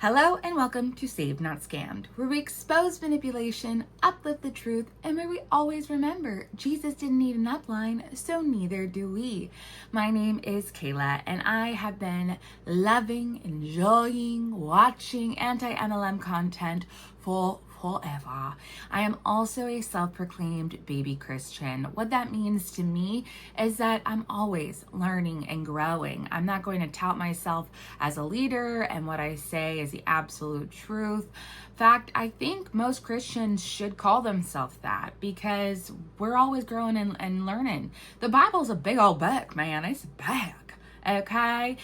Hello and welcome to Saved Not Scammed, where we expose manipulation, uplift the truth, and where we always remember Jesus didn't need an upline, so neither do we. My name is Kayla, and I have been loving, enjoying, watching anti-MLM content for forever. I am also a self-proclaimed baby Christian. What that means to me is that I'm always learning and growing. I'm not going to tout myself as a leader and what I say is the absolute truth. In fact, I think most Christians should call themselves that because we're always growing and learning. The Bible's a big old book, man. It's big. Okay,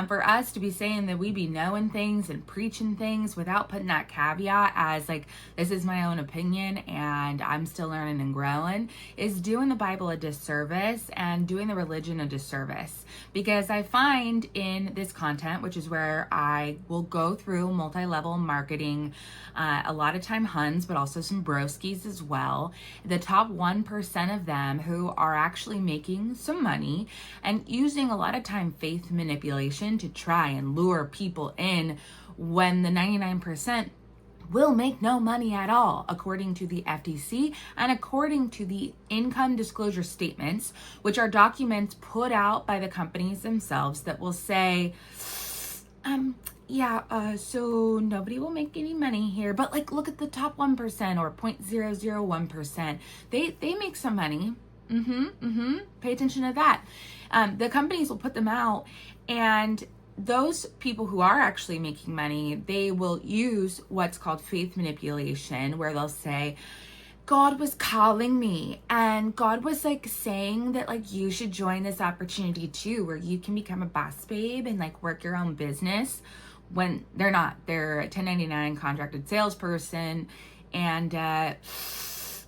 for us to be saying that we be knowing things and preaching things without putting that caveat as like, this is my own opinion and I'm still learning and growing, is doing the Bible a disservice and doing the religion a disservice. Because I find in this content, which is where I will go through multi-level marketing, a lot of time Huns, but also some broskies as well, the top 1% of them who are actually making some money and using a lot of time faith manipulation to try and lure people in when the 99% will make no money at all, according to the FTC and according to the income disclosure statements, which are documents put out by the companies themselves that will say, so nobody will make any money here, but like, look at the top 1% or 0.001%. They make some money. Pay attention to that. The companies will put them out, and those people who are actually making money, they will use what's called faith manipulation, where they'll say, God was calling me and God was like saying that like you should join this opportunity too, where you can become a boss babe and like work your own business, when they're not. They're a 1099 contracted salesperson. And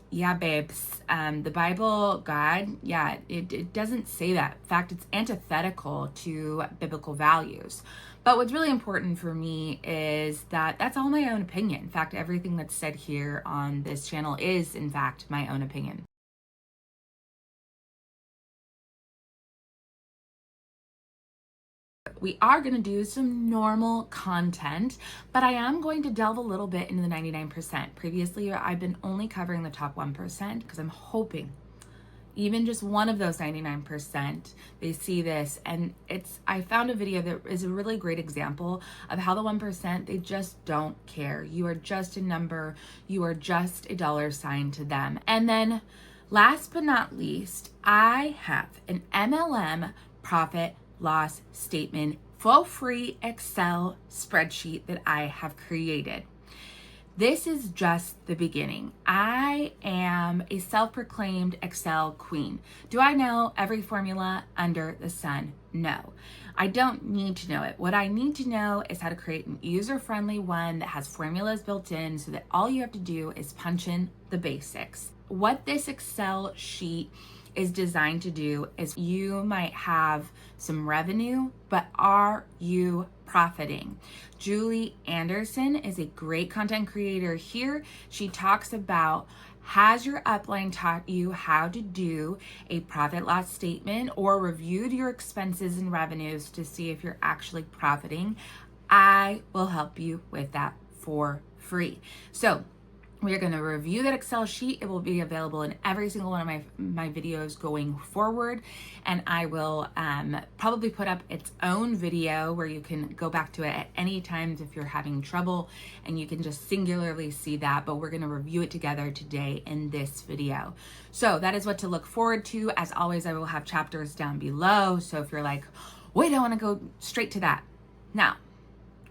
yeah, babes, the Bible, God, it doesn't say that. In fact, it's antithetical to biblical values. But what's really important for me is that that's all my own opinion. In fact, everything that's said here on this channel is, in fact, my own opinion. We are going to do some normal content, but I am going to delve a little bit into the 99%. Previously, I've been only covering the top 1% because I'm hoping even just one of those 99%, they see this. And I found a video that is a really great example of how the 1%, they just don't care. You are just a number. You are just a dollar sign to them. And then last but not least, I have an MLM profit loss statement, full free Excel spreadsheet that I have created. This is just the beginning. I am a self-proclaimed Excel queen. Do I know every formula under the sun? No. I don't need to know it. What I need to know is how to create an user-friendly one that has formulas built in so that all you have to do is punch in the basics. What this Excel sheet is designed to do is, you might have some revenue, but are you profiting? Julie Anderson is a great content creator here. She talks about, has your upline taught you how to do a profit loss statement or reviewed your expenses and revenues to see if you're actually profiting? I will help you with that for free. So we are going to review that Excel sheet. It will be available in every single one of my videos going forward. And I will probably put up its own video where you can go back to it at any time if you're having trouble, and you can just singularly see that. But we're going to review it together today in this video. So that is what to look forward to. As always, I will have chapters down below. So if you're like, wait, I want to go straight to that. Now,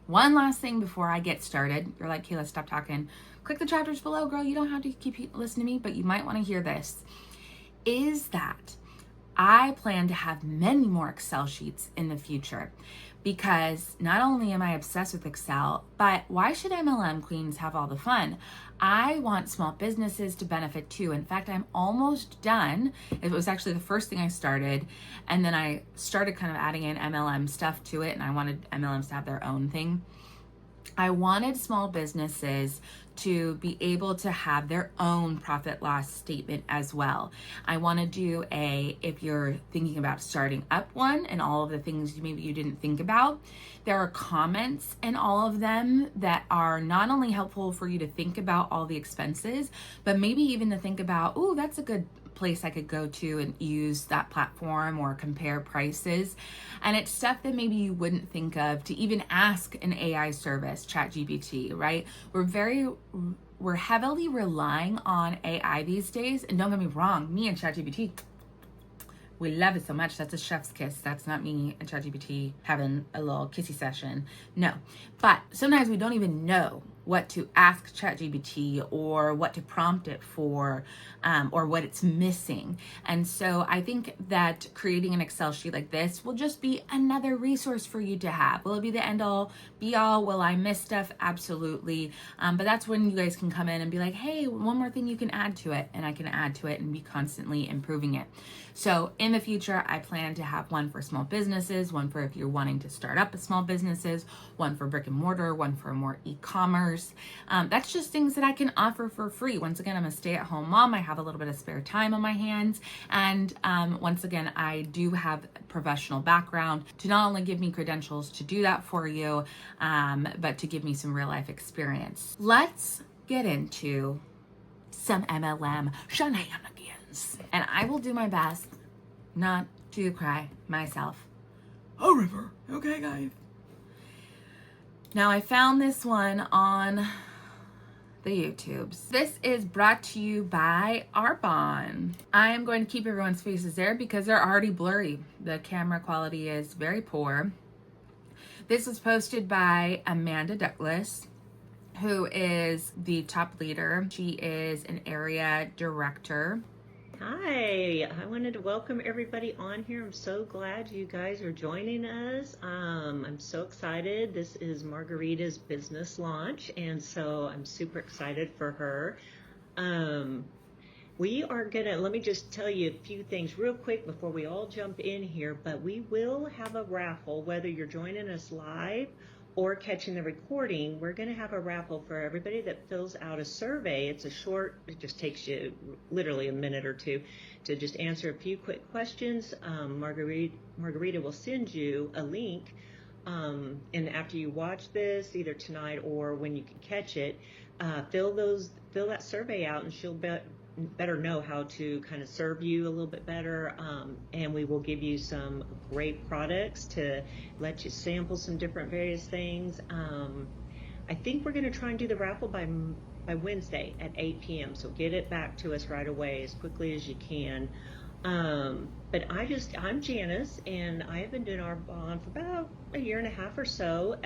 one last thing before I get started. You're like, Kayla, stop talking. Click the chapters below, girl. You don't have to keep listening to me, but you might want to hear this. Is that I plan to have many more Excel sheets in the future, because not only am I obsessed with Excel, but why should MLM queens have all the fun? I want small businesses to benefit too. In fact, I'm almost done. It was actually the first thing I started, and then I started kind of adding in MLM stuff to it, and I wanted MLMs to have their own thing. I wanted small businesses to be able to have their own profit loss statement as well. I want to do if you're thinking about starting up one and all of the things maybe you didn't think about, there are comments in all of them that are not only helpful for you to think about all the expenses, but maybe even to think about, oh, that's a good place I could go to and use that platform or compare prices. And it's stuff that maybe you wouldn't think of to even ask an AI service, ChatGPT, right? We're heavily relying on AI these days. And don't get me wrong, me and ChatGPT, we love it so much. That's a chef's kiss. That's not me and ChatGPT having a little kissy session. No. But sometimes we don't even know what to ask ChatGPT or what to prompt it for, or what it's missing. And so I think that creating an Excel sheet like this will just be another resource for you to have. Will it be the end all be all? Will I miss stuff? Absolutely. But that's when you guys can come in and be like, hey, one more thing you can add to it, and I can add to it and be constantly improving it. So in the future, I plan to have one for small businesses, one for if you're wanting to start up a small businesses, one for brick and mortar, one for more e-commerce. That's just things that I can offer for free. Once again, I'm a stay-at-home mom. I have a little bit of spare time on my hands. And once again, I do have a professional background to not only give me credentials to do that for you, but to give me some real life experience. Let's get into some MLM shenanigans. And I will do my best not to cry myself a river. Okay, guys. Now, I found this one on the YouTubes. This is brought to you by Arbonne. I am going to keep everyone's faces there because they're already blurry. The camera quality is very poor. This was posted by Amanda Douglas, who is the top leader. She is an area director. Hi, I wanted to welcome everybody on here. I'm so glad you guys are joining us. I'm so excited. This is Margarita's business launch, and so I'm super excited for her. We are gonna, let me just tell you a few things real quick before we all jump in here, but we will have a raffle, whether you're joining us live or catching the recording. We're going to have a raffle for everybody that fills out a survey. It's a short, it just takes you literally a minute or two to just answer a few quick questions. Margarita will send you a link, and after you watch this, either tonight or when you can catch it, fill that survey out, and she'll better know how to kind of serve you a little bit better, and we will give you some great products to let you sample some different various things. I think we're going to try and do the raffle by Wednesday at 8 p.m. so get it back to us right away as quickly as you can. But I'm Janice, and I have been doing Arbonne for about a year and a half or so,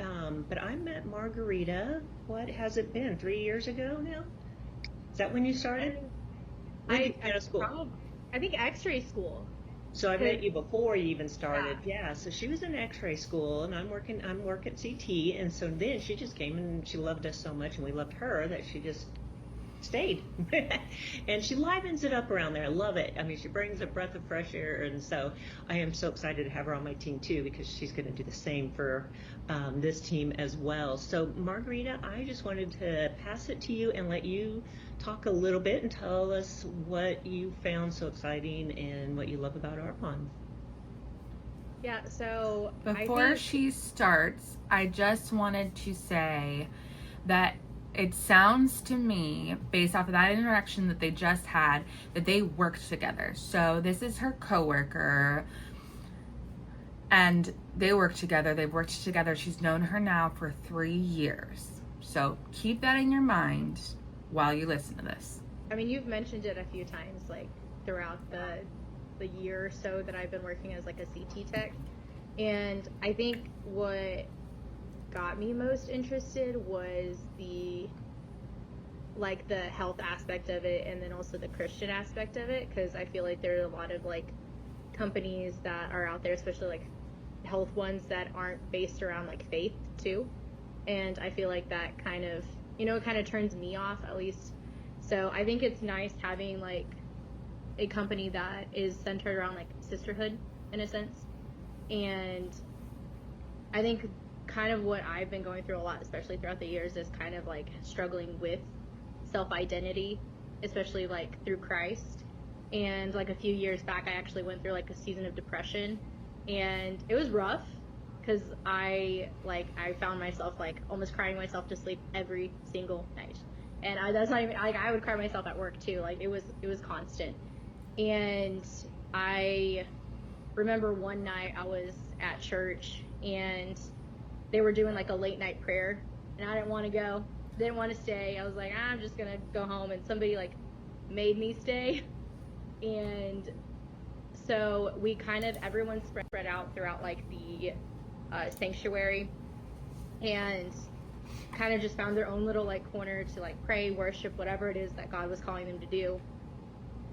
but I met Margarita, what has it been, 3 years ago now? Is that when you started? I think X-ray school. So I met you before you even started. Yeah. So she was in X-ray school, and I work at CT, and so then she just came and she loved us so much, and we loved her, that she just stayed. And she livens it up around there. I love it. I mean, she brings a breath of fresh air, and so I am so excited to have her on my team too, because she's going to do the same for this team as well. So Margarita, I just wanted to pass it to you and let you talk a little bit and tell us what you found so exciting and what you love about Arbonne. Yeah, so before she starts, I just wanted to say that it sounds to me, based off of that interaction that they just had, that they worked together. So this is her coworker, and they work together. They've worked together. She's known her now for 3 years. So keep that in your mind while you listen to this. I mean, you've mentioned it a few times, like throughout the year or so that I've been working as like a CT tech, and I think what got me most interested was the health aspect of it, and then also the Christian aspect of it, because I feel like there are a lot of like companies that are out there, especially like health ones, that aren't based around like faith too, and I feel like that kind of, it kind of turns me off, at least. So I think it's nice having like a company that is centered around like sisterhood in a sense, and I think kind of what I've been going through a lot, especially throughout the years, is kind of like struggling with self-identity, especially like through Christ. And like a few years back, I actually went through like a season of depression, and it was rough because I found myself like almost crying myself to sleep every single night. And that's not even, like, I would cry myself at work too. Like it was constant. And I remember one night I was at church and they were doing like a late night prayer, and I didn't want to go, didn't want to stay. I was like, I'm just gonna go home, and somebody like made me stay. And so we kind of, everyone spread out throughout like the sanctuary, and kind of just found their own little like corner to like pray, worship, whatever it is that God was calling them to do.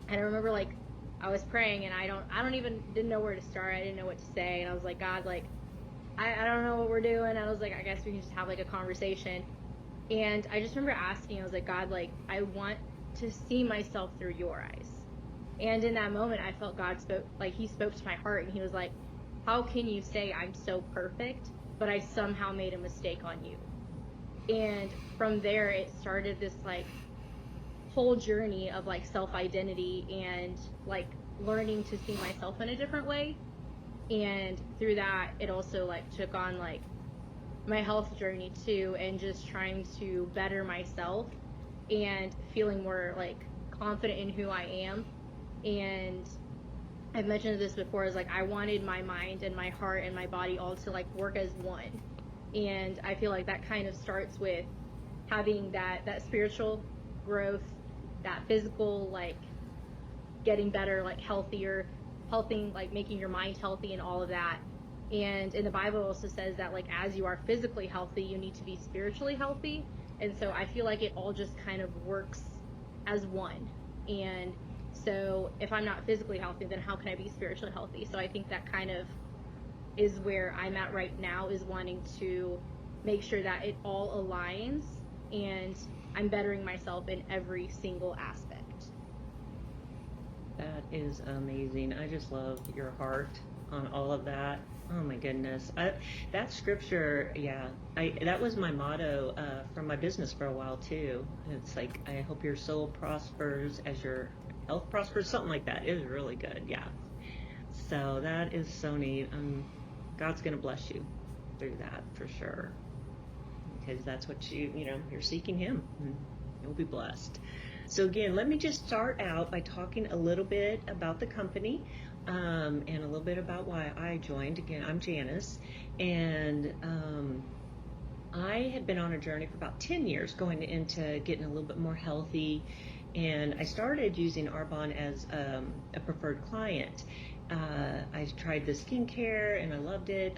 And I remember like I was praying, and didn't know where to start. I didn't know what to say, and I was like, God, like I don't know what we're doing. I was like, I guess we can just have like a conversation. And I just remember asking, I was like, God, like I want to see myself through your eyes. And in that moment, I felt God he spoke to my heart, and he was like, how can you say I'm so perfect, but I somehow made a mistake on you? And from there, it started this like whole journey of like self-identity and like learning to see myself in a different way. And through that, it also like took on like my health journey too, and just trying to better myself and feeling more like confident in who I am. And I've mentioned this before, is like I wanted my mind and my heart and my body all to like work as one. And I feel like that kind of starts with having that spiritual growth, that physical, like getting better, like healthier, helping, like making your mind healthy and all of that. And in the Bible also says that like as you are physically healthy, you need to be spiritually healthy. And so I feel like it all just kind of works as one. And so if I'm not physically healthy, then how can I be spiritually healthy? So I think that kind of is where I'm at right now, is wanting to make sure that it all aligns and I'm bettering myself in every single aspect. That is amazing. I just love your heart on all of that. Oh my goodness. That scripture, yeah, that was my motto for my business for a while too. It's like, I hope your soul prospers as your health prospers, something like that. It was really good. Yeah. So that is so neat. God's going to bless you through that for sure, because that's what you're seeking him, and you'll be blessed. So again, let me just start out by talking a little bit about the company, and a little bit about why I joined. Again, I'm Janice, and I had been on a journey for about 10 years going into getting a little bit more healthy, and I started using Arbonne as a preferred client. I tried the skincare and I loved it.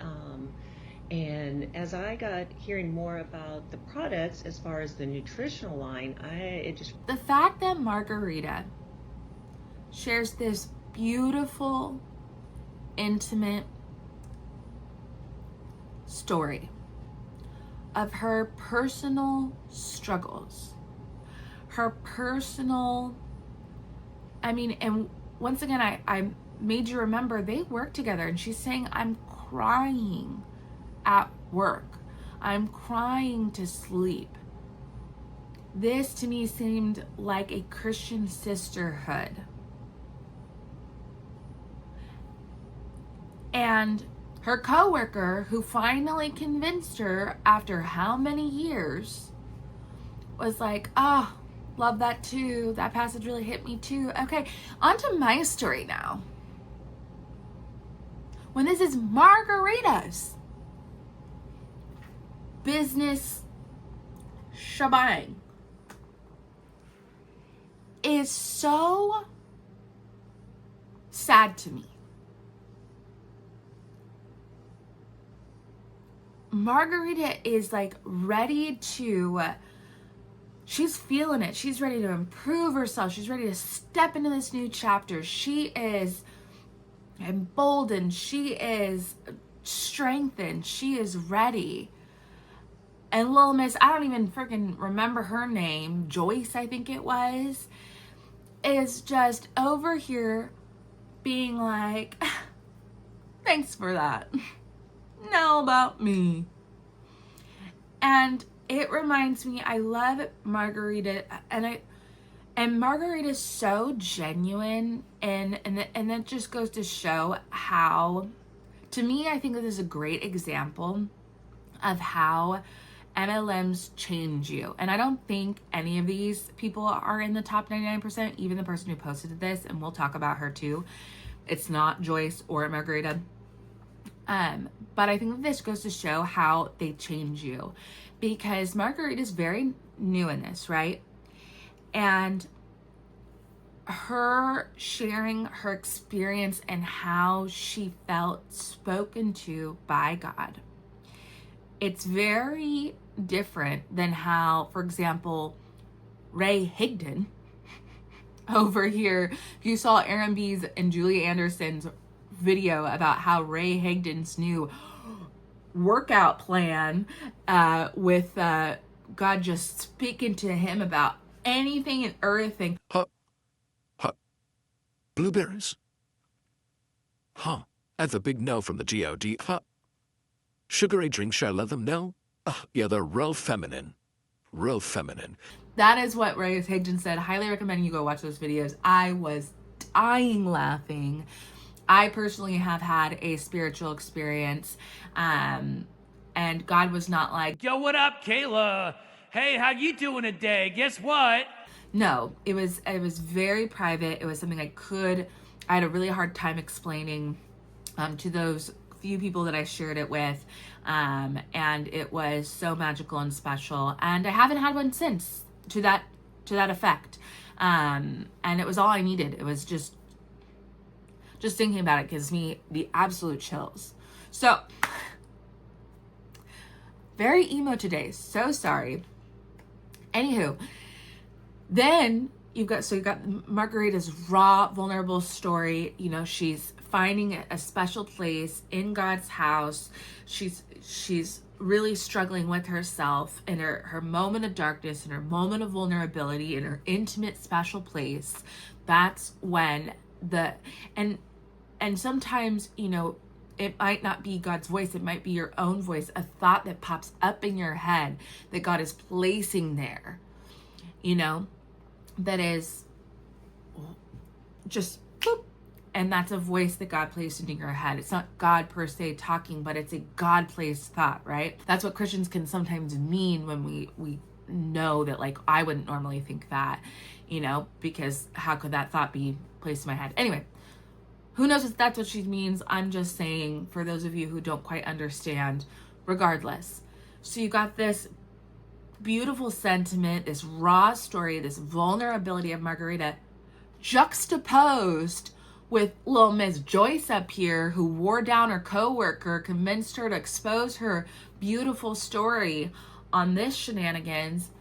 And as I got hearing more about the products as far as the nutritional line, The fact that Margarita shares this beautiful, intimate story of her personal struggles, her personal, and once again, I made you remember they work together, and she's saying, I'm crying at work. I'm crying to sleep. This to me seemed like a Christian sisterhood. And her coworker, who finally convinced her after how many years, was like, love that too. That passage really hit me too. Okay, on to my story now. When this is Margarita's business shebang, is so sad to me. Margarita is like ready to, she's feeling it. She's ready to improve herself. She's ready to step into this new chapter. She is emboldened. She is strengthened. She is ready. And little Miss, I don't even freaking remember her name, Joyce, I think it was, is just over here being like, thanks for that. Now about me. And it reminds me, I love Margarita, and Margarita is so genuine, and that just goes to show how, to me, I think this is a great example of how MLMs change you. And I don't think any of these people are in the top 99%, even the person who posted this, and we'll talk about her too. It's not Joyce or Margarita. But I think this goes to show how they change you, because Margarita is very new in this, right? And her sharing her experience and how she felt spoken to by God, it's very different than how, for example, Ray Higdon over here, if you saw Aaron B's and Julie Anderson's video about how Ray Higdon's new workout plan with God just speaking to him about anything and everything. Blueberries? Huh. That's a big no from the GOD. Huh. Sugary drinks, shall I let them know? Yeah, they're real feminine. Real feminine. That is what Ray Higdon said. Highly recommend you go watch those videos. I was dying laughing. I personally have had a spiritual experience, and God was not like, "Yo, what up, Kayla? Hey, how you doing today? Guess what?" No, it was very private. It was something I had a really hard time explaining to those few people that I shared it with, and it was so magical and special. And I haven't had one since to that effect, and it was all I needed. It was just thinking about it gives me the absolute chills. So very emo today. So sorry. Anywho. Then you've got Margarita's raw, vulnerable story. You know, she's finding a special place in God's house. She's really struggling with herself in her moment of darkness, in her moment of vulnerability, in her intimate, special place. That's when and sometimes, you know, it might not be God's voice. It might be your own voice, a thought that pops up in your head that God is placing there, you know, that is just boop, and that's a voice that God placed into your head. It's not God per se talking, but it's a God-placed thought, right? That's what Christians can sometimes mean when we know that, like, I wouldn't normally think that, you know, because how could that thought be placed in my head? Anyway, who knows if that's what she means? I'm just saying, for those of you who don't quite understand, regardless. So you got this beautiful sentiment, this raw story, this vulnerability of Margarita, juxtaposed with little Miss Joyce up here, who wore down her coworker, convinced her to expose her beautiful story on this shenanigans.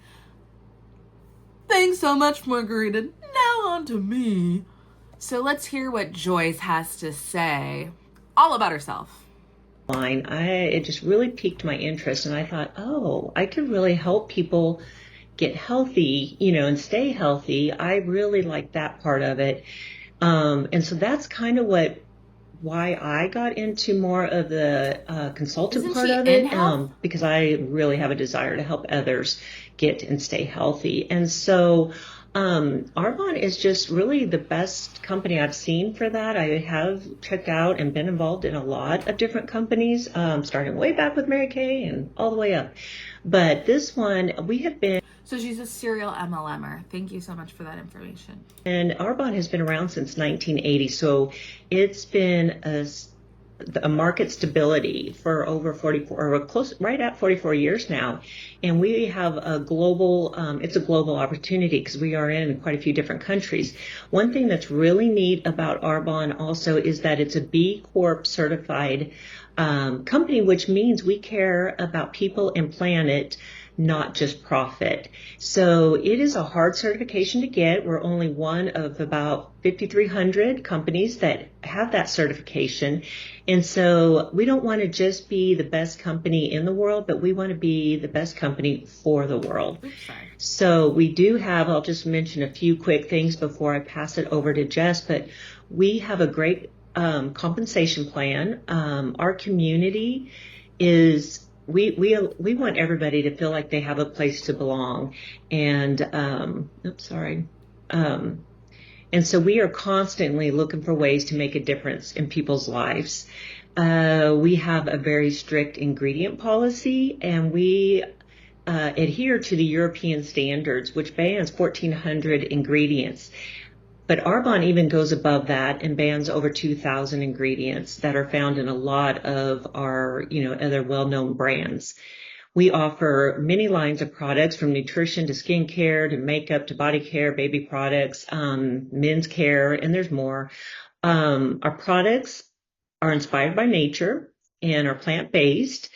Thanks so much, Margarita. Now on to me. So let's hear what Joyce has to say all about herself. It just really piqued my interest, and I thought, oh, I could really help people get healthy, you know, and stay healthy. I really like that part of it. And so that's kind of why I got into more of the consultant part of it, because I really have a desire to help others get and stay healthy. And so Arbonne is just really the best company I've seen for that. I have checked out and been involved in a lot of different companies, starting way back with Mary Kay and all the way up. But this one, we have been... So she's a serial MLMer. Thank you so much for that information. And Arbonne has been around since 1980, so it's been a market stability for over 44, or close, right at 44 years now. And we have a global, it's a global opportunity because we are in quite a few different countries. One thing that's really neat about Arbonne also is that it's a B Corp certified company, which means we care about people and planet, not just profit. So it is a hard certification to get. We're only one of about 5,300 companies that have that certification. And so we don't want to just be the best company in the world, but we want to be the best company for the world. So we do have, I'll just mention a few quick things before I pass it over to Jess, but we have a great compensation plan. Our community is we want everybody to feel like they have a place to belong. And oops, sorry. And so we are constantly looking for ways to make a difference in people's lives. We have a very strict ingredient policy, and we adhere to the European standards, which bans 1,400 ingredients. But Arbonne even goes above that and bans over 2,000 ingredients that are found in a lot of our, other well-known brands. We offer many lines of products, from nutrition to skincare to makeup to body care, baby products, men's care, and there's more. Our products are inspired by nature and are plant-based.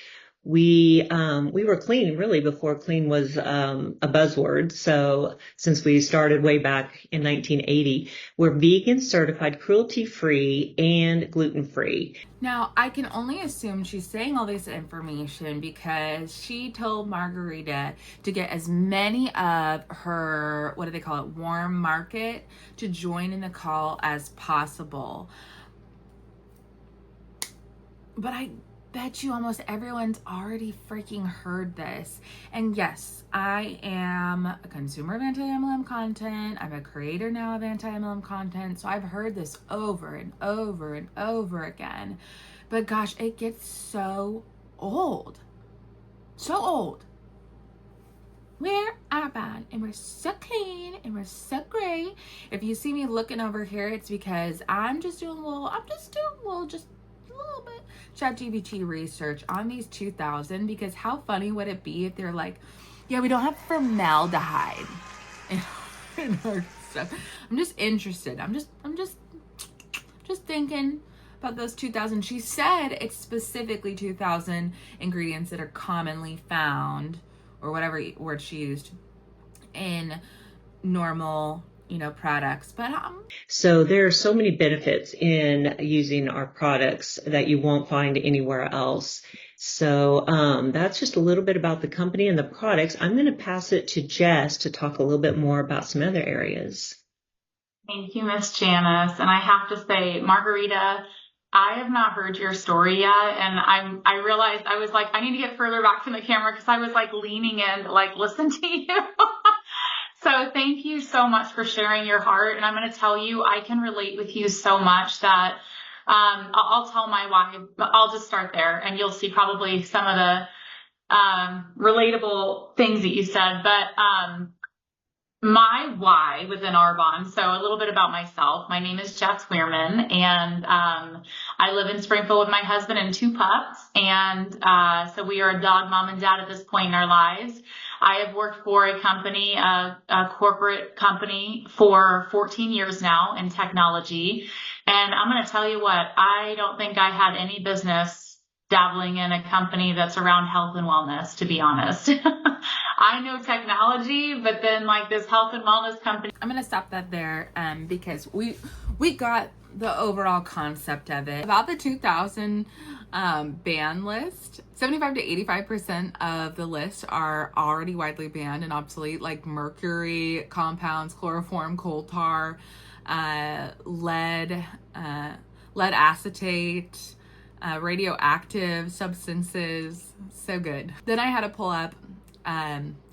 We were clean really before clean was a buzzword. So since we started way back in 1980, we're vegan certified, cruelty-free, and gluten-free. Now, I can only assume she's saying all this information because she told Margarita to get as many of her, what do they call it, warm market, to join in the call as possible. But I bet you almost everyone's already freaking heard this. And yes, I am a consumer of anti-MLM content. I'm a creator now of anti-MLM content. So I've heard this over and over and over again. But gosh, it gets so old. So old. We're Arbonne, and we're so clean, and we're so great. If you see me looking over here, it's because I'm just doing a little bit ChatGPT research on these 2000, because how funny would it be if they're like, yeah, we don't have formaldehyde in our stuff. I'm just interested. I'm just thinking about those 2000. She said it's specifically 2000 ingredients that are commonly found, or whatever word she used, in normal products. But so there are so many benefits in using our products that you won't find anywhere else. So that's just a little bit about the company and the products. I'm going to pass it to Jess to talk a little bit more about some other areas. Thank you, Miss Janice. And I have to say, Margarita, I have not heard your story yet, and I realized I was like, I need to get further back from the camera because I was like leaning in to like listen to you. So thank you so much for sharing your heart. And I'm going to tell you, I can relate with you so much that I'll tell my why. I'll just start there, and you'll see probably some of the relatable things that you said. But my why within Arbonne. So a little bit about myself. My name is Jess Weirman, and I live in Springfield with my husband and 2 pups. And so we are a dog mom and dad at this point in our lives. I have worked for a company, a corporate company, for 14 years now in technology. And I'm going to tell you what, I don't think I had any business dabbling in a company that's around health and wellness, to be honest. I know technology, but then like this health and wellness company. I'm going to stop that there because we got the overall concept of it. About the 2000 ban list, 75 to 85% of the list are already widely banned and obsolete, like mercury compounds, chloroform, coal tar, lead acetate, radioactive substances. So good. Then I had to pull up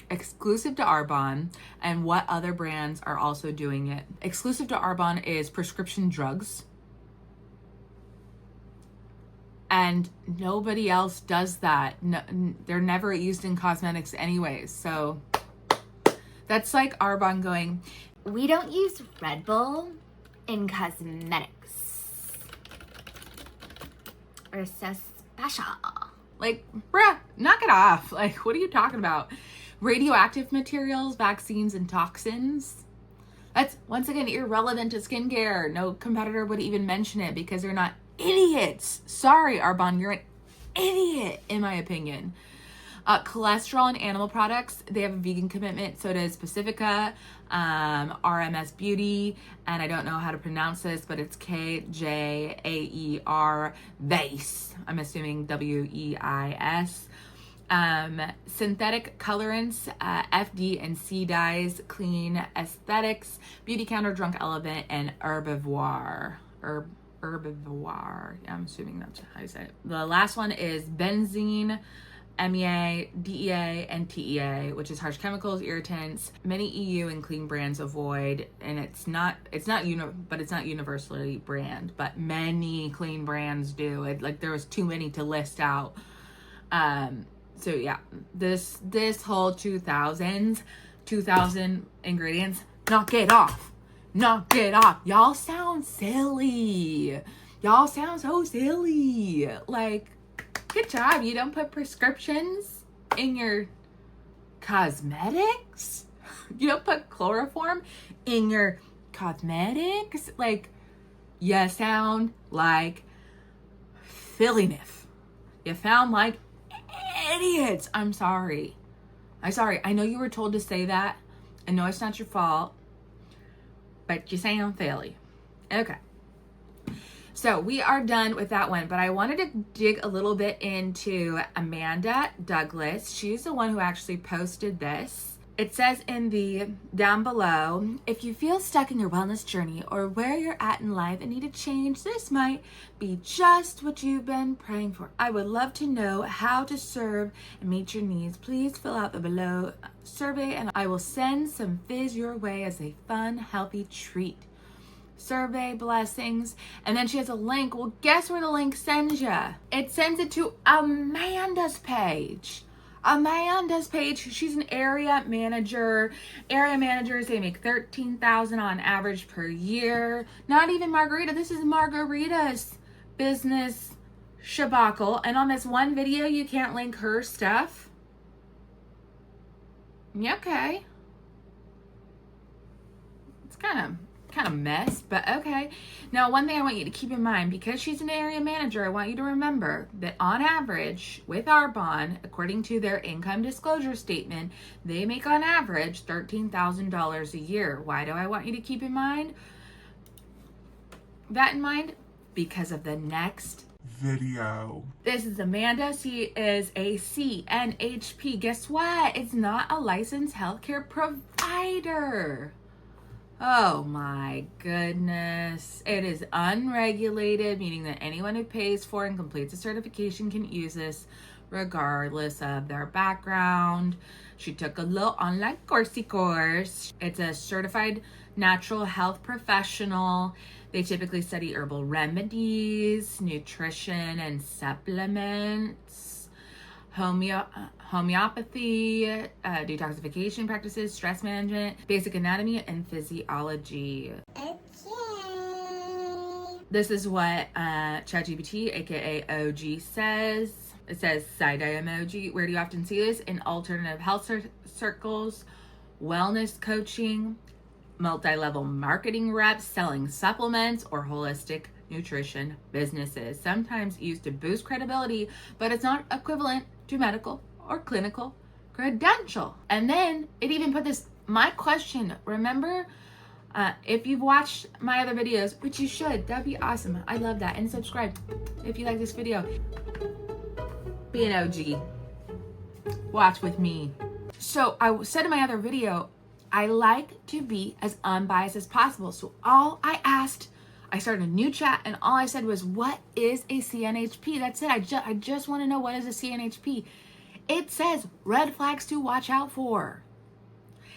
exclusive to Arbonne and what other brands are also doing it. Exclusive to Arbonne is prescription drugs, and nobody else does that. No, they're never used in cosmetics anyways. So that's like Arbonne going, we don't use Red Bull in cosmetics. We're so special. like, bruh, knock it off. Like, what are you talking about? Radioactive materials, vaccines, and toxins. That's, once again, irrelevant to skincare. No competitor would even mention it because they're not idiots. Sorry, Arbonne, you're an idiot, in my opinion. Cholesterol and animal products, they have a vegan commitment. So does Pacifica, RMS Beauty, and I don't know how to pronounce this, but it's KJAER Weiss. I'm assuming WEIS. Synthetic colorants, FD and C dyes, Clean Aesthetics, Beauty Counter, Drunk Elephant, and Herbivore. Herbivore. I'm assuming that's how you say it. The last one is benzene MEA, DEA, and TEA, which is harsh chemicals, irritants. Many EU and clean brands avoid, and it's not universally banned, but many clean brands do. Like there was too many to list out. So yeah, this whole 2000 ingredients, knock it off. Y'all sound silly. Y'all sound so silly. Like, good job. You don't put prescriptions in your cosmetics. You don't put chloroform in your cosmetics. Like, you sound like silliness. You sound like idiots. I'm sorry. I know you were told to say that. I know it's not your fault, but you sound silly. Okay. So we are done with that one, but I wanted to dig a little bit into Amanda Douglas. She's the one who actually posted this. It says in the down below, if you feel stuck in your wellness journey or where you're at in life and need a change, this might be just what you've been praying for. I would love to know how to serve and meet your needs. Please fill out the below survey and I will send some fizz your way as a fun, healthy treat. Survey, blessings. And then she has a link. Well, guess where the link sends you? It sends it to Amanda's page. She's an area manager. Area managers, they make $13,000 on average per year. Not even Margarita. This is Margarita's business shabacle. And on this one video, you can't link her stuff. Yeah, okay. It's kind of mess, but okay. Now, one thing I want you to keep in mind, because she's an area manager, I want you to remember that on average with Arbonne, according to their income disclosure statement, they make on average $13,000 a year. Why do I want you to keep in mind that in mind? Because of the next video. This is Amanda. She is a CNHP. Guess what? It's not a licensed healthcare provider. Oh my goodness. It is unregulated, meaning that anyone who pays for and completes a certification can use this regardless of their background. She took a little online coursey course. It's a certified natural health professional. They typically study herbal remedies, nutrition and supplements, homeopathy, detoxification practices, stress management, basic anatomy, and physiology. Okay. This is what ChatGPT, aka OG, says. It says side-eye emoji. Where do you often see this? In alternative health circles, wellness coaching, multi-level marketing reps selling supplements, or holistic nutrition businesses. Sometimes used to boost credibility, but it's not equivalent to medical or clinical credential. And then it even put this, my question, remember, if you've watched my other videos, which you should, that'd be awesome. I love that. And subscribe if you like this video. Be an OG. Watch with me. So I said in my other video, I like to be as unbiased as possible. So all I asked, I started a new chat and all I said was, what is a CNHP? That's it. I just want to know, what is a CNHP? It says red flags to watch out for.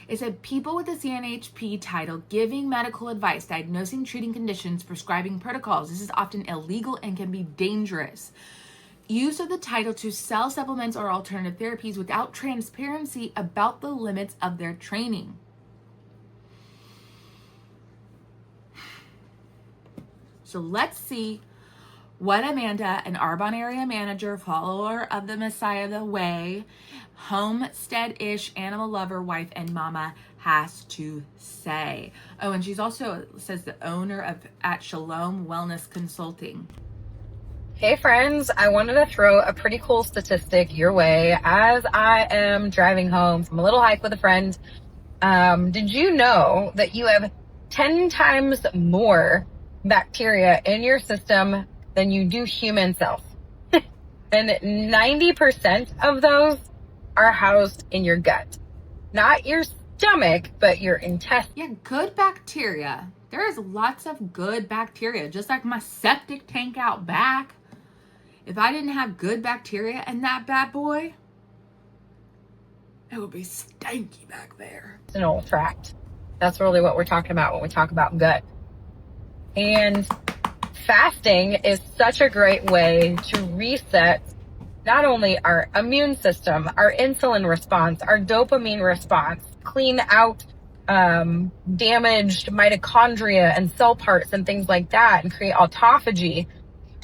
It said people with a CNHP title giving medical advice, diagnosing, treating conditions, prescribing protocols. This is often illegal and can be dangerous. Use of the title to sell supplements or alternative therapies without transparency about the limits of their training. So let's see what Amanda, an Arbonne area manager, follower of the Messiah, the way, homestead-ish, animal lover, wife, and mama has to say. Oh, and she's also, says, the owner of at Shalom Wellness Consulting. Hey friends, I wanted to throw a pretty cool statistic your way as I am driving home from a little hike with a friend. Did you know that you have 10 times more bacteria in your system than you do human cells? And 90% of those are housed in your gut. Not your stomach, but your intestine. Yeah, good bacteria. There is lots of good bacteria, just like my septic tank out back. If I didn't have good bacteria in that bad boy, It would be stanky back there. Tract. That's really what we're talking about when we talk about gut. And fasting is such a great way to reset not only our immune system, our insulin response, our dopamine response, clean out damaged mitochondria and cell parts and things like that, and create autophagy.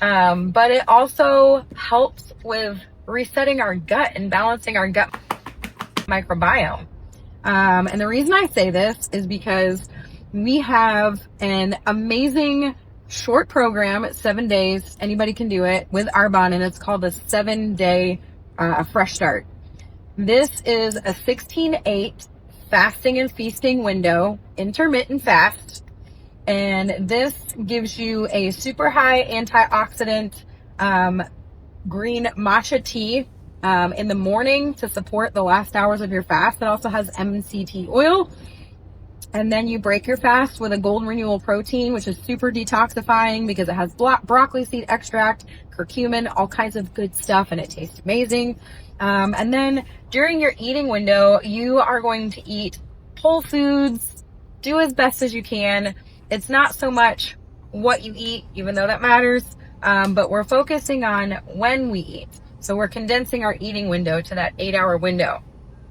But it also helps with resetting our gut and balancing our gut microbiome. And the reason I say this is because we have an amazing short program, 7 days, anybody can do it, with Arbonne, and it's called the 7-day Fresh Start. This is a 16/8 fasting and feasting window, intermittent fast, and this gives you a super high antioxidant green matcha tea in the morning to support the last hours of your fast. It also has MCT oil. And then you break your fast with a golden renewal protein, which is super detoxifying because it has broccoli seed extract, curcumin, all kinds of good stuff, and it tastes amazing. And then during your eating window, you are going to eat whole foods, do as best as you can. It's not so much what you eat, even though that matters, but we're focusing on when we eat. So we're condensing our eating window to that 8-hour window.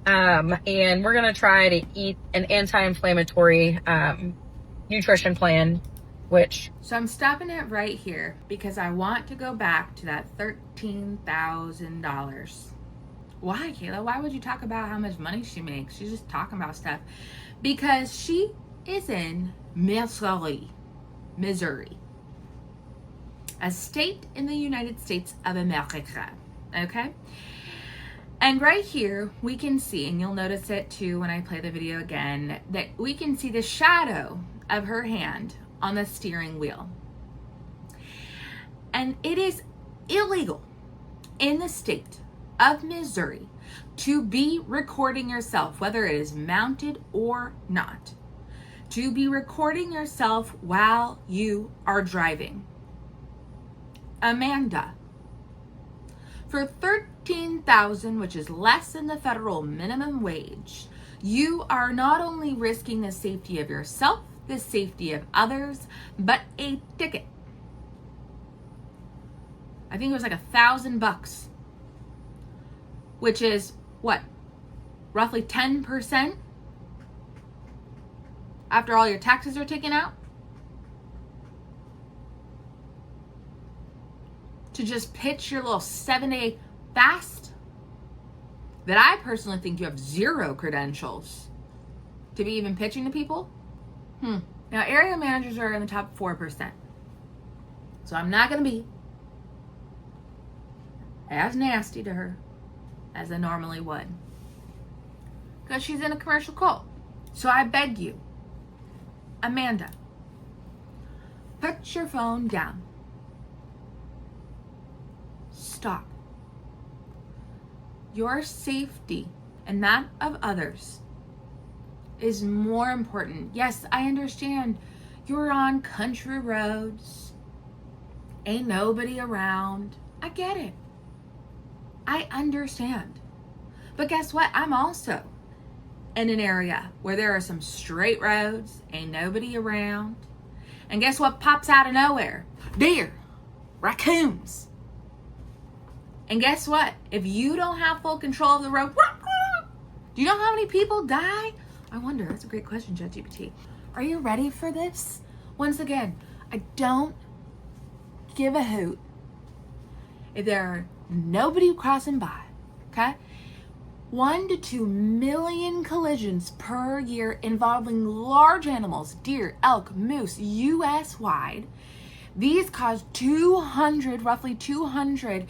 And we're going to try to eat an anti-inflammatory nutrition plan, So I'm stopping it right here because I want to go back to that $13,000. Why, Kayla? Why would you talk about how much money she makes? She's just talking about stuff. Because she is in Missouri, a state in the United States of America, okay? And right here, we can see, and you'll notice it too when I play the video again, that we can see the shadow of her hand on the steering wheel. And it is illegal in the state of Missouri to be recording yourself, whether it is mounted or not, to be recording yourself while you are driving. Amanda, for $13,000, which is less than the federal minimum wage, you are not only risking the safety of yourself, the safety of others, but a ticket. I think it was like $1,000, which is what? Roughly 10% after all your taxes are taken out? To just pitch your little 7-day fast that I personally think you have zero credentials to be even pitching to people. Now, area managers are in the top 4%. So I'm not going to be as nasty to her as I normally would, because she's in a commercial cult. So I beg you, Amanda, put your phone down. Stop. Your safety and that of others is more important. Yes, I understand you're on country roads, ain't nobody around. I get it. I understand. But guess what? I'm also in an area where there are some straight roads, ain't nobody around. And guess what pops out of nowhere? Deer, raccoons. And guess what? If you don't have full control of the road, do you know how many people die? I wonder. That's a great question, ChatGPT. Are you ready for this? Once again, I don't give a hoot if there are nobody crossing by, okay? 1 to 2 million collisions per year involving large animals, deer, elk, moose, US-wide. These cause roughly 200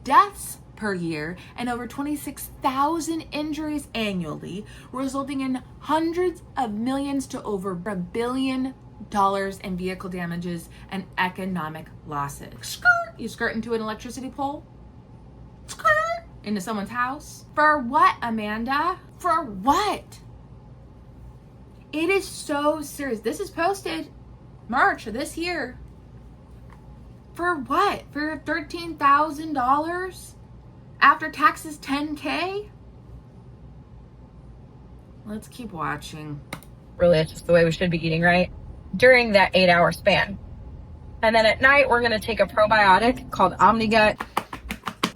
deaths per year and over 26,000 injuries annually, resulting in hundreds of millions to over $1 billion in vehicle damages and economic losses. Skirt, you skirt into an electricity pole? Skirt into someone's house? For what, Amanda? For what? It is so serious. This is posted March of this year. For what? For $13,000? After taxes, $10K? Let's keep watching. Really, it's just the way we should be eating, right? During that 8-hour span. And then at night, we're going to take a probiotic called OmniGut,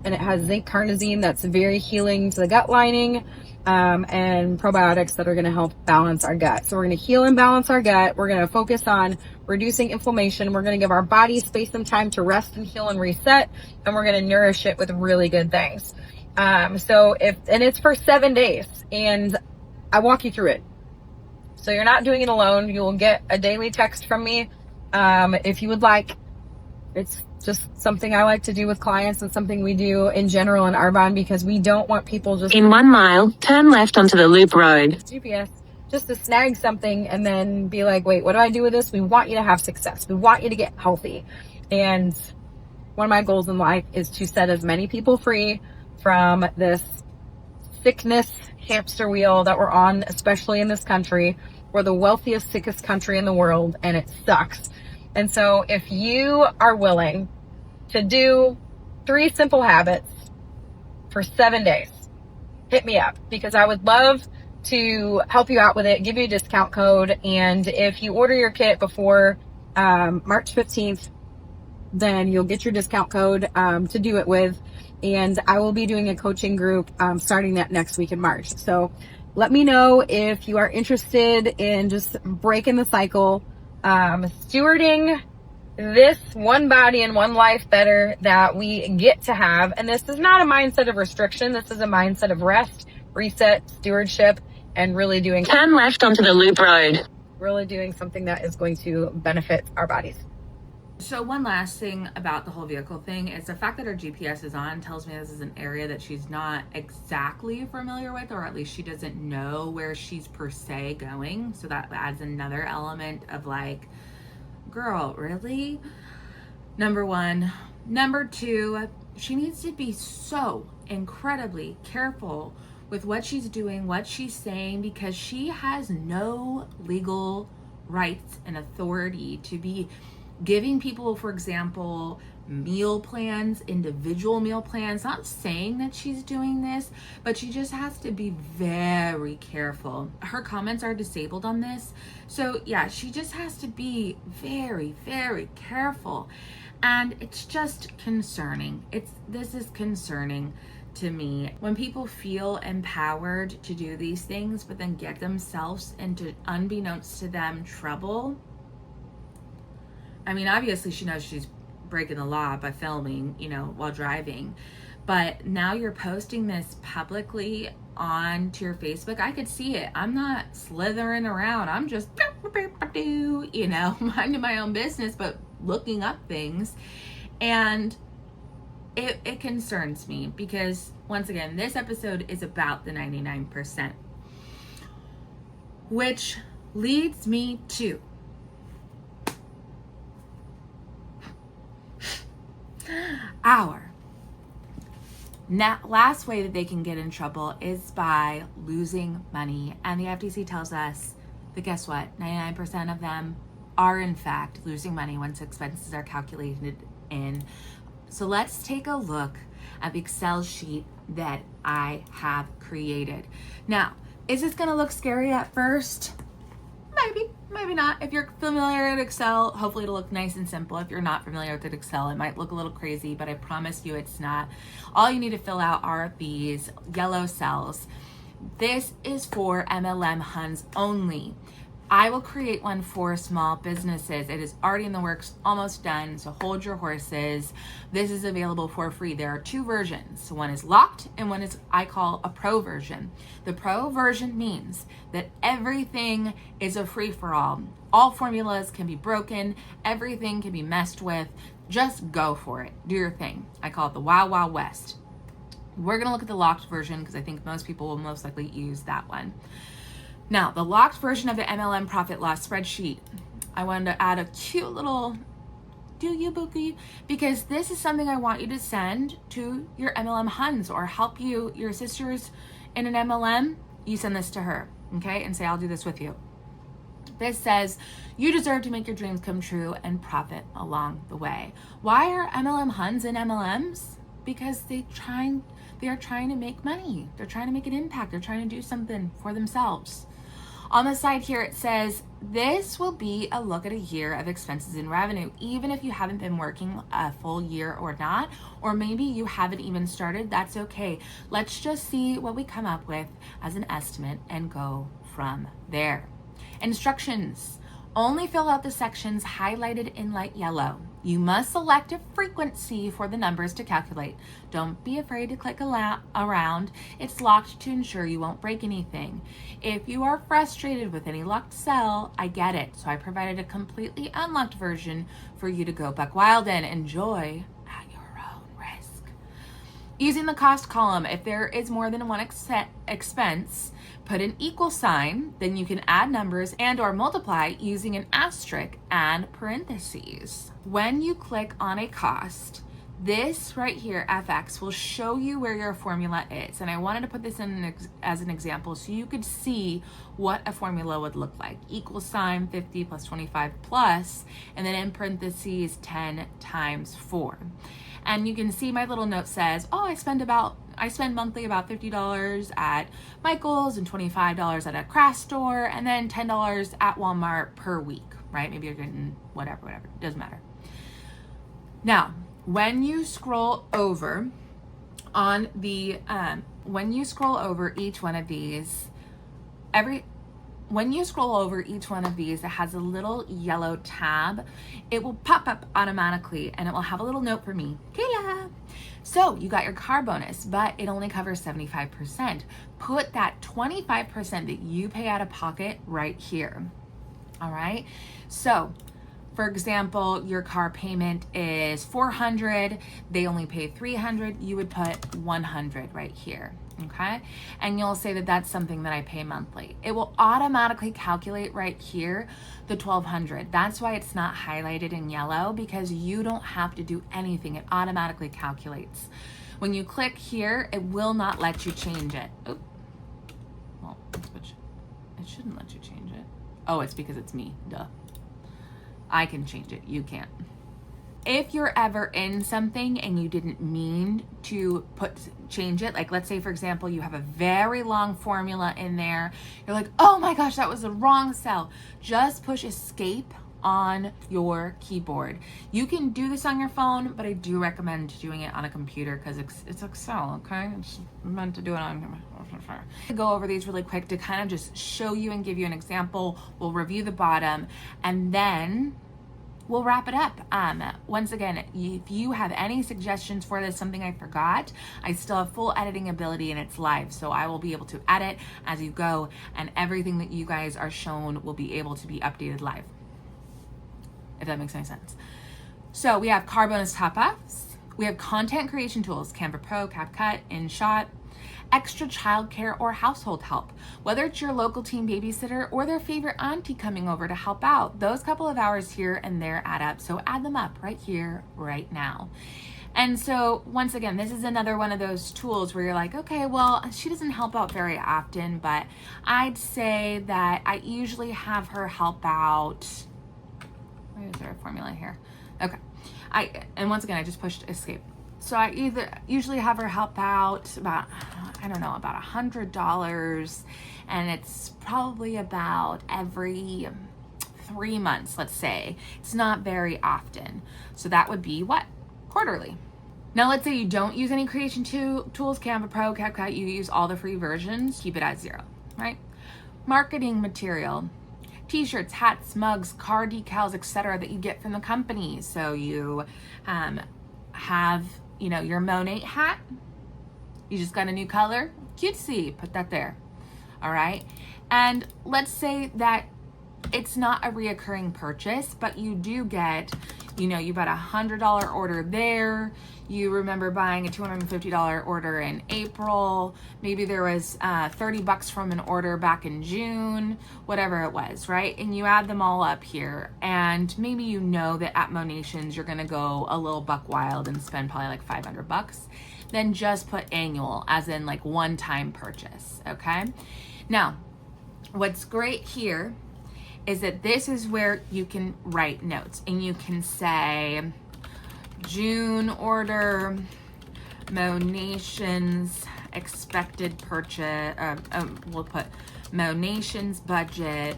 and it has zinc carnosine that's very healing to the gut lining, and probiotics that are going to help balance our gut. So we're going to heal and balance our gut. We're going to focus on reducing inflammation. We're going to give our body space and time to rest and heal and reset, and we're going to nourish it with really good things. And it's for 7 days, and I walk you through it. So you're not doing it alone. You will get a daily text from me. If you would like. It's just something I like to do with clients and something we do in general in Arbonne, because we don't want people just... In 1 mile, turn left onto the loop road. GPS, just to snag something and then be like, wait, what do I do with this? We want you to have success. We want you to get healthy. And one of my goals in life is to set as many people free from this sickness hamster wheel that we're on, especially in this country. We're the wealthiest, sickest country in the world, and it sucks. And so if you are willing to do 3 simple habits for 7 days, hit me up, because I would love to help you out with it, give you a discount code. And if you order your kit before March 15th, then you'll get your discount code to do it with. And I will be doing a coaching group starting that next week in March. So let me know if you are interested in just breaking the cycle, stewarding this one body and one life better that we get to have. And this is not a mindset of restriction. This is a mindset of rest, reset, stewardship, and really doing... Turn left onto the loop road. Really doing something that is going to benefit our bodies. So one last thing about the whole vehicle thing is the fact that her GPS is on tells me this is an area that she's not exactly familiar with, or at least she doesn't know where she's per se going. So that adds another element of like, girl, really? Number one. Number two, she needs to be so incredibly careful with what she's doing, what she's saying, because she has no legal rights and authority to be giving people, for example, meal plans, individual meal plans. Not saying that she's doing this, but she just has to be very careful. Her comments are disabled on this. So yeah, she just has to be very, very careful. And it's just concerning. This is concerning to me. When people feel empowered to do these things, but then get themselves into, unbeknownst to them, trouble. I mean, obviously she knows she's breaking the law by filming, while driving, but now you're posting this publicly onto your Facebook. I could see it. I'm not slithering around. I'm just, minding my own business, but looking up things. And it concerns me, because once again, this episode is about the 99%, which leads me to our last way that they can get in trouble is by losing money. And the FTC tells us that, guess what? 99% of them are in fact losing money once expenses are calculated in. So let's take a look at the Excel sheet that I have created. Now, is this gonna look scary at first? Maybe not. If you're familiar with Excel, hopefully it'll look nice and simple. If you're not familiar with Excel, it might look a little crazy, but I promise you it's not. All you need to fill out are these yellow cells. This is for MLM Huns only. I will create one for small businesses. It is already in the works, almost done, so hold your horses. This is available for free. There are 2 versions. So one is locked and one is, I call, a pro version. The pro version means that everything is a free-for-all. All formulas can be broken. Everything can be messed with. Just go for it. Do your thing. I call it the Wild Wild West. We're going to look at the locked version because I think most people will most likely use that one. Now, the locked version of the MLM profit loss spreadsheet, I wanted to add a cute little do-you bookie, because this is something I want you to send to your MLM Huns, or help you, your sisters in an MLM, you send this to her, okay? And say, I'll do this with you. This says, you deserve to make your dreams come true and profit along the way. Why are MLM Huns in MLMs? because they are trying to make money. They're trying to make an impact. They're trying to do something for themselves. On the side here, it says, this will be a look at a year of expenses and revenue, even if you haven't been working a full year or not, or maybe you haven't even started, that's okay. Let's just see what we come up with as an estimate and go from there. Instructions. Only fill out the sections highlighted in light yellow. You must select a frequency for the numbers to calculate. Don't be afraid to click around. It's locked to ensure you won't break anything. If you are frustrated with any locked cell, I get it. So I provided a completely unlocked version for you to go buck wild in. Enjoy at your own risk. Using the cost column, if there is more than one expense, put an equal sign, then you can add numbers and or multiply using an asterisk and parentheses. When you click on a cost, this right here, FX, will show you where your formula is. And I wanted to put this in as an example so you could see what a formula would look like. Equal sign 50 plus 25 plus, and then in parentheses 10 times 4. And you can see my little note says, oh, I spend monthly about $50 at Michael's and $25 at a craft store, and then $10 at Walmart per week, right? Maybe you're getting whatever, it doesn't matter. Now, when you scroll over on the, when you scroll over each one of these, when you scroll over each one of these, it has a little yellow tab. It will pop up automatically and it will have a little note for me, Kayla. So you got your car bonus, but it only covers 75%. Put that 25% that you pay out of pocket right here. All right. So for example, your car payment is $400. They only pay $300. You would put $100 right here. Okay. And you'll say that that's something that I pay monthly. It will automatically calculate right here the $1,200. That's why it's not highlighted in yellow, because you don't have to do anything. It automatically calculates. When you click here, it will not let you change it. Oh, well, it shouldn't let you change it. Oh, it's because it's me. Duh. I can change it. You can't. If you're ever in something and you didn't mean to change it, like let's say for example, you have a very long formula in there, you're like, oh my gosh, that was the wrong cell. Just push escape on your keyboard. You can do this on your phone, but I do recommend doing it on a computer because it's Excel, okay? It's meant to do it on. I'll go over these really quick to kind of just show you and give you an example. We'll review the bottom and then we'll wrap it up. Once again, if you have any suggestions for this, something I forgot, I still have full editing ability and it's live. So I will be able to edit as you go, and everything that you guys are shown will be able to be updated live, if that makes any sense. So we have car bonus top-ups. We have content creation tools, Canva Pro, CapCut, InShot, extra childcare or household help. Whether it's your local teen babysitter or their favorite auntie coming over to help out, those couple of hours here and there add up. So add them up right here, right now. And so once again, this is another one of those tools where you're like, okay, well, she doesn't help out very often, but I'd say that I usually have her help out. Where is there a formula here? Okay. And once again, I just pushed escape. So I usually have her help out about, I don't know, about $100, and it's probably about every 3 months, let's say. It's not very often. So that would be what? Quarterly. Now let's say you don't use any creation tools, Canva Pro, CapCut, you use all the free versions, keep it at 0, right? Marketing material. T-shirts, hats, mugs, car decals, etc. that you get from the company. So you have, you know, your Monet hat. You just got a new color. Cutesy. Put that there. All right. And let's say that it's not a reoccurring purchase, but you do get, you know, you bought a $100 order there. You remember buying a $250 order in April. Maybe there was $30 from an order back in June, whatever it was, right? And you add them all up here. And maybe you know that at Monations, you're going to go a little buck wild and spend probably like $500. Then just put annual, as in like one-time purchase, okay? Now, what's great here is that this is where you can write notes and you can say June order, Monations expected purchase, we'll put Monations budget.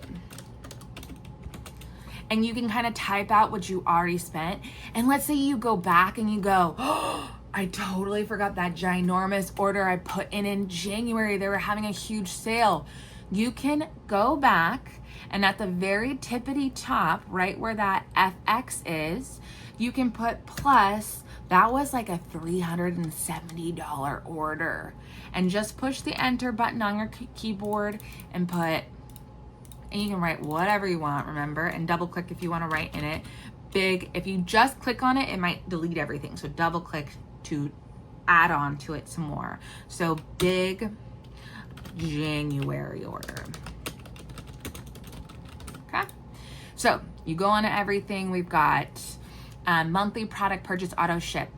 And you can kind of type out what you already spent. And let's say you go back and you go, oh, I totally forgot that ginormous order I put in January. They were having a huge sale. You can go back and at the very tippity top, right where that FX is, you can put plus, that was like a $370 order. And just push the enter button on your keyboard and put, and you can write whatever you want, remember, and double click if you want to write in it. Big, if you just click on it, it might delete everything. So double click to add on to it some more. So big January order. Okay. So you go on to everything. We've got monthly product purchase auto ship.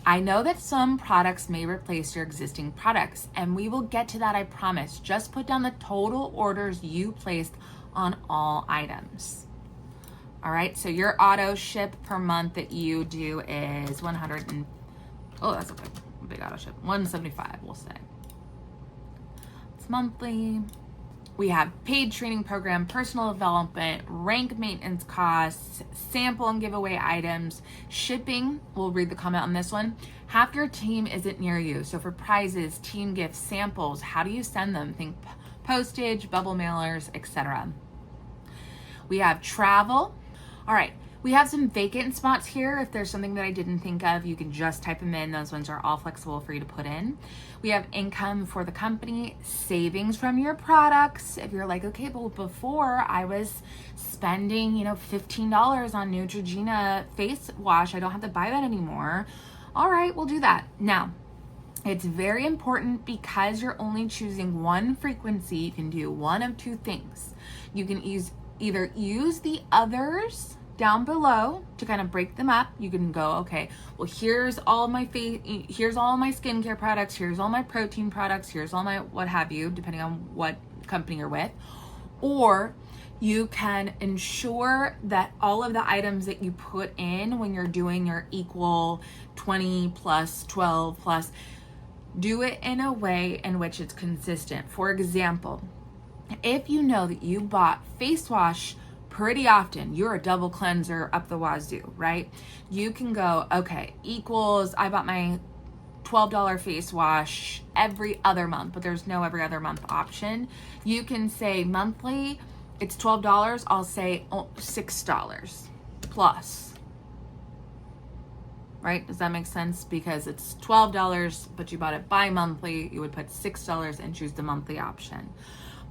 I know that some products may replace your existing products, and we will get to that, I promise. Just put down the total orders you placed on all items. All right, so your auto ship per month that you do is 100 and, oh, that's a big auto ship, 175, we'll say. It's monthly. We have paid training program, personal development, rank maintenance costs, sample and giveaway items, shipping. We'll read the comment on this one. Half your team isn't near you. So for prizes, team gifts, samples, how do you send them? Think postage, bubble mailers, etc. We have travel. All right. We have some vacant spots here. If there's something that I didn't think of, you can just type them in. Those ones are all flexible for you to put in. We have income for the company, savings from your products. If you're like, okay, but before I was spending, $15 on Neutrogena face wash, I don't have to buy that anymore. All right, we'll do that. Now, it's very important because you're only choosing one frequency. You can do one of two things. You can either use the others down below to kind of break them up. You can go, okay, well, here's all my skincare products, here's all my protein products, here's all my what have you, depending on what company you're with. Or you can ensure that all of the items that you put in when you're doing your equal 20 plus 12 plus, do it in a way in which it's consistent. For example, if you know that you bought face wash pretty often, you're a double cleanser up the wazoo, right? You can go, okay, equals, I bought my $12 face wash every other month, but there's no every other month option. You can say monthly, it's $12, I'll say $6 plus, right? Does that make sense? Because it's $12, but you bought it bi-monthly, you would put $6 and choose the monthly option.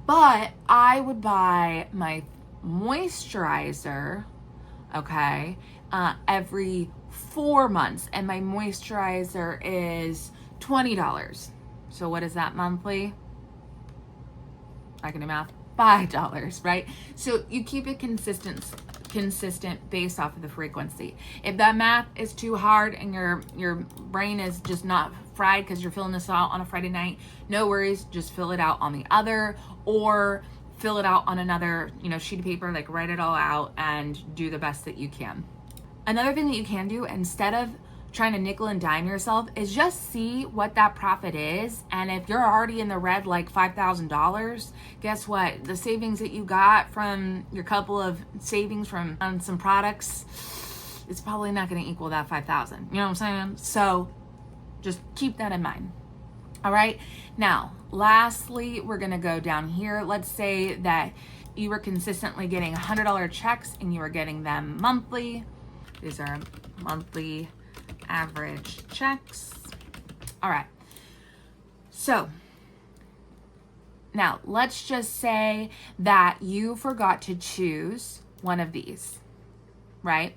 But I would buy my moisturizer, okay, every 4 months, and my moisturizer is $20. So what is that monthly? I can do math. $5, right? So you keep it consistent based off of the frequency. If that math is too hard and your brain is just not fried because you're filling this out on a Friday night, no worries, just fill it out on the other, or fill it out on another, sheet of paper, like write it all out and do the best that you can. Another thing that you can do, instead of trying to nickel and dime yourself, is just see what that profit is. And if you're already in the red, like $5,000, guess what? The savings that you got from your couple of savings from on some products, it's probably not going to equal that 5,000. You know what I'm saying? So just keep that in mind. All right. Now, lastly, we're going to go down here. Let's say that you were consistently getting $100 checks and you were getting them monthly. These are monthly average checks. All right. So now let's just say that you forgot to choose one of these, right?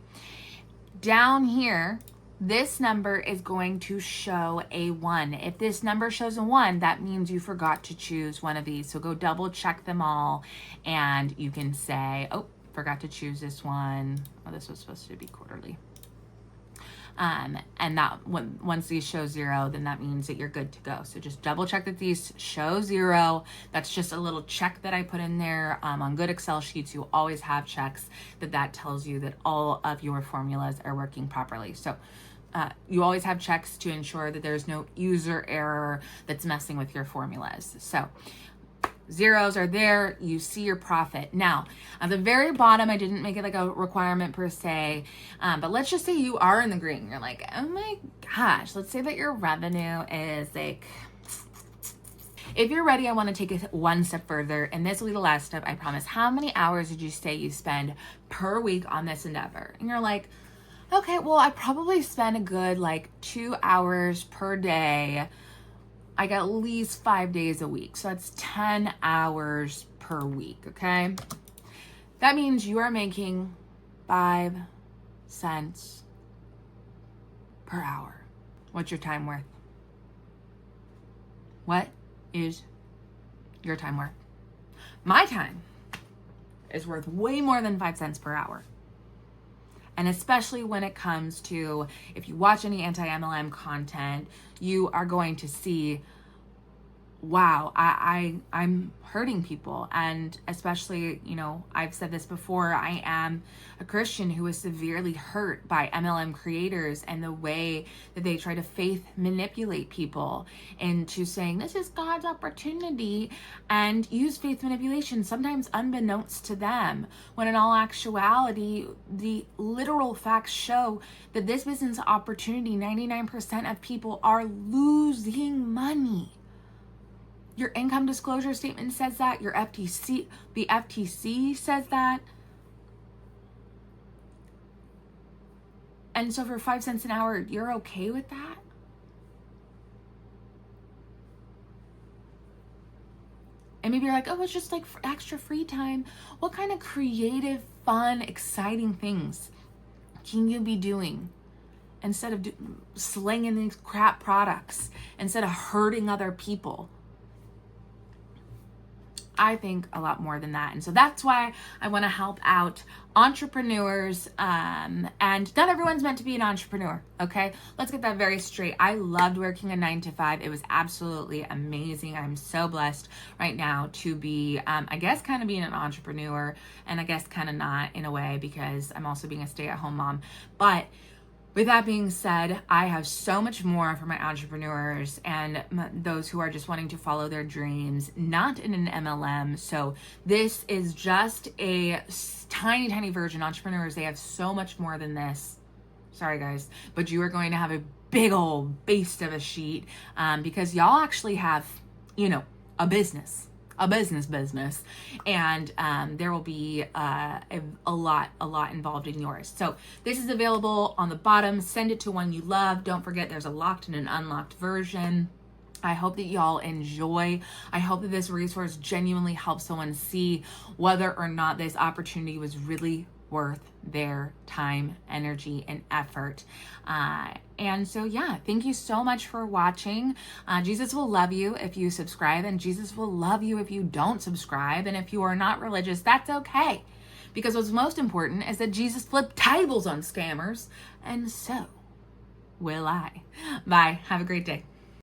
Down here, this number is going to show a 1. If this number shows a 1, that means you forgot to choose one of these. So go double check them all and you can say, oh, forgot to choose this one. Oh, this was supposed to be quarterly. And that once these show 0, then that means that you're good to go. So just double check that these show 0. That's just a little check that I put in there. On good Excel sheets, you always have checks that tells you that all of your formulas are working properly. So you always have checks to ensure that there's no user error that's messing with your formulas. So zeros are there, you see your profit. Now, at the very bottom, I didn't make it like a requirement per se, but let's just say you are in the green. You're like, oh my gosh, let's say that your revenue is like, if you're ready, I want to take it one step further, and this will be the last step, I promise. How many hours did you say you spend per week on this endeavor? And you're like, okay, well, I probably spend a good like 2 hours per day. I get at least 5 days a week. So that's 10 hours per week, okay? That means you are making 5 cents per hour. What's your time worth? What is your time worth? My time is worth way more than 5 cents per hour. And especially when it comes to, if you watch any anti-MLM content, you are going to see, wow, I'm hurting people. And especially, you know, I've said this before, I am a Christian who was severely hurt by MLM creators and the way that they try to faith manipulate people into saying this is God's opportunity, and use faith manipulation, sometimes unbeknownst to them, when in all actuality, the literal facts show that this business opportunity, 99% of people are losing money. Your income disclosure statement says that. The FTC says that. And so for 5 cents an hour, you're okay with that? And maybe you're like, oh, it's just like extra free time. What kind of creative, fun, exciting things can you be doing instead of slinging these crap products, instead of hurting other people? I think a lot more than that. And so that's why I want to help out entrepreneurs. And not everyone's meant to be an entrepreneur. Okay. Let's get that very straight. I loved working a 9 to 5. It was absolutely amazing. I'm so blessed right now to be, I guess, kind of being an entrepreneur, and I guess kind of not in a way, because I'm also being a stay-at-home mom. But with that being said, I have so much more for my entrepreneurs and those who are just wanting to follow their dreams, not in an MLM. So this is just a tiny, tiny version. Entrepreneurs, they have so much more than this. Sorry, guys, but you are going to have a big old beast of a sheet, because y'all actually have, you know, a business, and there will be a lot involved in yours. So this is available on the bottom. Send it to one you love. Don't forget, there's a locked and an unlocked version. I hope that y'all enjoy. I hope that this resource genuinely helps someone see whether or not this opportunity was really worth their time, energy, and effort. And so, yeah, thank you so much for watching. Jesus will love you if you subscribe, and Jesus will love you if you don't subscribe. And if you are not religious, that's okay, because what's most important is that Jesus flipped tables on scammers, and so will I. Bye. Have a great day.